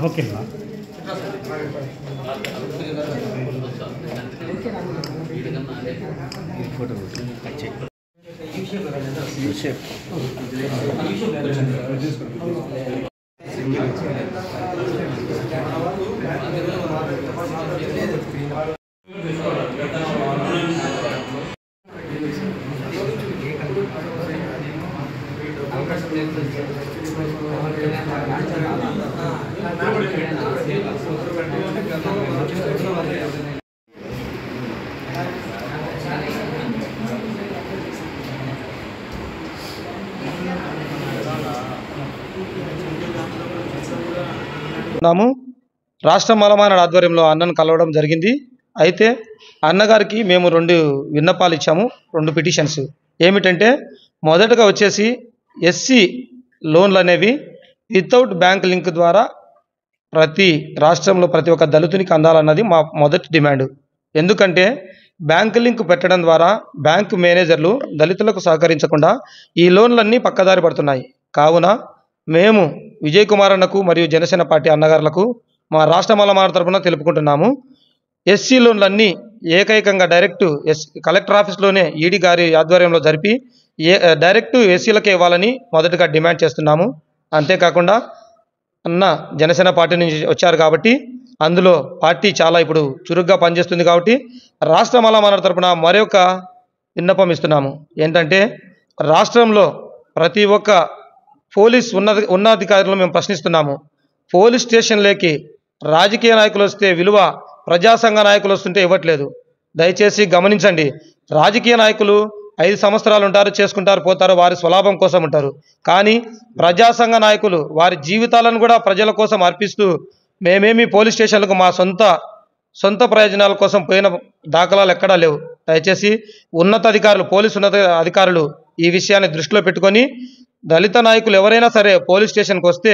Okay photo రాష్ట్ర మలమానాడు ఆధ్వర్యంలో అన్నను కలవడం జరిగింది. అయితే అన్నగారికి మేము 2 విన్నపాలు ఇచ్చాము, 2 పిటిషన్స్. ఏమిటంటే మొదటగా వచ్చేసి ఎస్సీ లోన్లు అనేవి వితౌట్ బ్యాంక్ లింక్ ద్వారా ప్రతి రాష్ట్రంలో ప్రతి ఒక్క దళితునికి అందాలన్నది మా మొదటి డిమాండ్. ఎందుకంటే బ్యాంక్ లింక్ పెట్టడం ద్వారా బ్యాంకు మేనేజర్లు దళితులకు సహకరించకుండా ఈ లోన్లన్నీ పక్కదారి పడుతున్నాయి. కావున మేము విజయ్ కుమార్ అన్నకు మరియు జనసేన పార్టీ అన్నగారులకు మా రాష్ట్ర మలమానాడు తరపున తెలుపుకుంటున్నాము. ఎస్సీ లోన్లన్నీ ఏకైకంగా డైరెక్ట్ కలెక్టర్ ఆఫీస్లోనే ఈడీ గారి ఆధ్వర్యంలో జరిపి డైరెక్ట్ ఎస్సీలకే ఇవ్వాలని మొదటగా డిమాండ్ చేస్తున్నాము. అంతేకాకుండా అన్న జనసేన పార్టీ నుంచి వచ్చారు కాబట్టి అందులో పార్టీ చాలా ఇప్పుడు చురుగ్గా పనిచేస్తుంది కాబట్టి రాష్ట్ర మలమానాడు తరపున మరొక విన్నపం ఇస్తున్నాము. ఏంటంటే రాష్ట్రంలో ప్రతి ఒక్క పోలీస్ ఉన్నతాధికారులను మేము ప్రశ్నిస్తున్నాము. పోలీస్ స్టేషన్లోకి రాజకీయ నాయకులు వస్తే విలువ ప్రజా సంఘ నాయకులు వస్తుంటే ఇవ్వట్లేదు. దయచేసి గమనించండి. రాజకీయ నాయకులు 5 సంవత్సరాలు ఉంటారు, చేసుకుంటారు, పోతారు, వారి స్వలాభం కోసం ఉంటారు. కానీ ప్రజా సంఘ నాయకులు వారి జీవితాలను కూడా ప్రజల కోసం అర్పిస్తూ మేమేమి పోలీస్ స్టేషన్లకు మా సొంత ప్రయోజనాల కోసం పోయిన దాఖలాలు ఎక్కడా లేవు. దయచేసి పోలీసు ఉన్నత అధికారులు ఈ విషయాన్ని దృష్టిలో పెట్టుకొని దళిత నాయకులు ఎవరైనా సరే పోలీస్ స్టేషన్కి వస్తే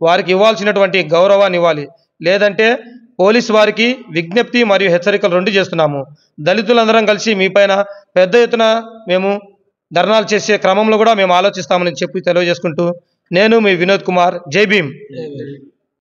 వారికి ఇవ్వాల్సినటువంటి గౌరవాన్ని ఇవ్వాలి. లేదంటే పోలీసు వారికి విజ్ఞప్తి మరియు హెచ్చరికలు 2 చేస్తున్నాము. దళితులందరం కలిసి మీపైన పెద్ద ఎత్తున మేము ధర్నాలు చేసే క్రమంలో కూడా మేము ఆలోచిస్తామని చెప్పి తెలియజేసుకుంటూ నేను మీ వినోద్ కుమార్. జై భీమ్.